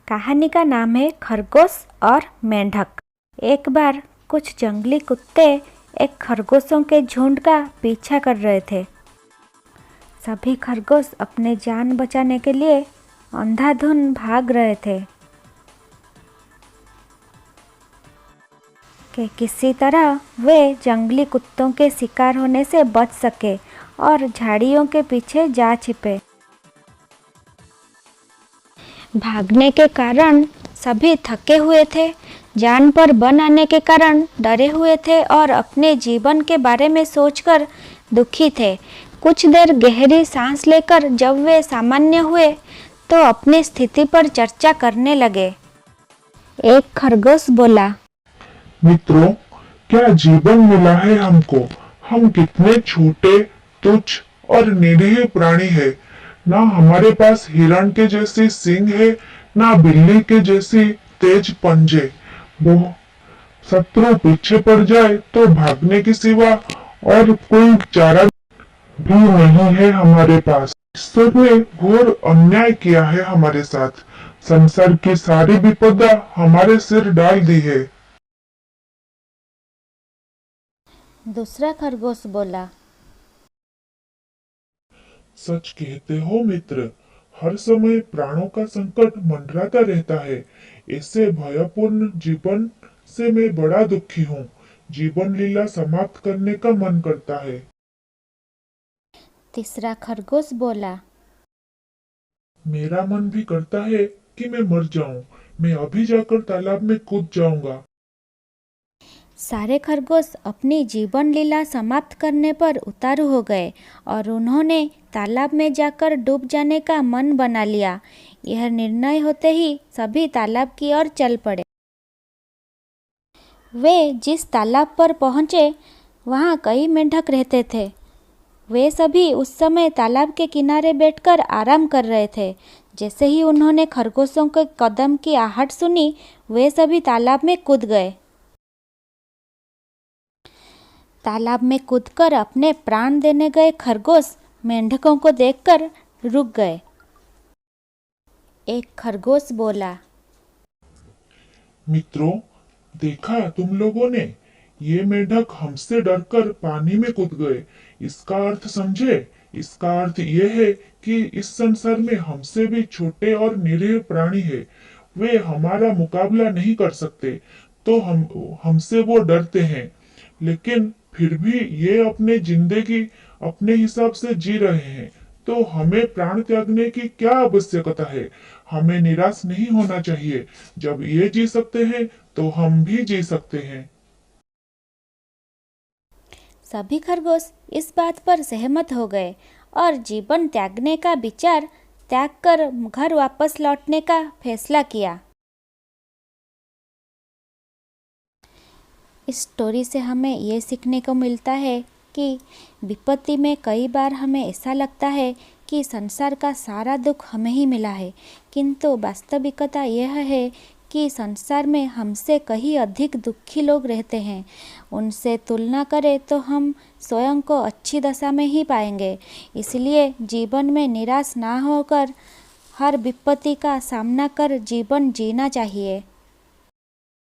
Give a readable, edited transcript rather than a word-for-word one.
कहानी का नाम है खरगोश और मेंढक। एक बार कुछ जंगली कुत्ते एक खरगोशों के झुंड का पीछा कर रहे थे। सभी खरगोश अपने जान बचाने के लिए अंधाधुंध भाग रहे थे कि किसी तरह वे जंगली कुत्तों के शिकार होने से बच सके और झाड़ियों के पीछे जा छिपे। भागने के कारण सभी थके हुए थे, जान पर बन आने के कारण डरे हुए थे और अपने जीवन के बारे में सोचकर दुखी थे। कुछ देर गहरी सांस लेकर जब वे सामान्य हुए तो अपनी स्थिति पर चर्चा करने लगे। एक खरगोश बोला, मित्रों, क्या जीवन मिला है हमको। हम कितने छोटे, तुच्छ और निरीह प्राणी हैं। ना हमारे पास हिरण के जैसे सींग है, ना बिल्ली के जैसे तेज पंजे। वो शत्रु पीछे पड़ जाए तो भागने के सिवा और कोई चारा भी नहीं है हमारे पास। ईश्वर ने घोर अन्याय किया है हमारे साथ। संसार की सारी विपदा हमारे सिर डाल दी है। दूसरा खरगोश बोला, सच कहते हो मित्र, हर समय प्राणों का संकट मंडराता रहता है। ऐसे भयपूर्ण जीवन से मैं बड़ा दुखी हूँ। जीवन लीला समाप्त करने का मन करता है। तीसरा खरगोश बोला, मेरा मन भी करता है कि मैं मर जाऊं। मैं अभी जाकर तालाब में कूद जाऊंगा। सारे खरगोश अपनी जीवन लीला समाप्त करने पर उतारू हो गए और उन्होंने तालाब में जाकर डूब जाने का मन बना लिया। यह निर्णय होते ही सभी तालाब की ओर चल पड़े। वे जिस तालाब पर पहुंचे वहां कई मेंढक रहते थे। वे सभी उस समय तालाब के किनारे बैठकर आराम कर रहे थे। जैसे ही उन्होंने खरगोशों के कदम की आहट सुनी, वे सभी तालाब में कूद गए। तालाब में कूदकर अपने प्राण देने गए खरगोश मेंढकों को देखकर रुक गए। एक खरगोश बोला, मित्रों, देखा तुम लोगों ने, ये मेंढक हमसे डरकर पानी में कूद गए। इसका अर्थ समझे। इसका अर्थ ये है कि इस संसार में हमसे भी छोटे और निरीह प्राणी है। वे हमारा मुकाबला नहीं कर सकते, तो हमसे वो डरते हैं। लेकिन फिर भी ये अपनी जिंदगी अपने हिसाब से जी रहे हैं। तो हमें प्राण त्यागने की क्या आवश्यकता है। हमें निराश नहीं होना चाहिए। जब ये जी सकते हैं तो हम भी जी सकते हैं। सभी खरगोश इस बात पर सहमत हो गए और जीवन त्यागने का विचार त्याग कर घर वापस लौटने का फैसला किया। इस स्टोरी से हमें ये सीखने को मिलता है कि विपत्ति में कई बार हमें ऐसा लगता है कि संसार का सारा दुख हमें ही मिला है, किंतु वास्तविकता यह है कि संसार में हमसे कहीं अधिक दुखी लोग रहते हैं। उनसे तुलना करें तो हम स्वयं को अच्छी दशा में ही पाएंगे। इसलिए जीवन में निराश ना होकर हर विपत्ति का सामना कर जीवन जीना चाहिए।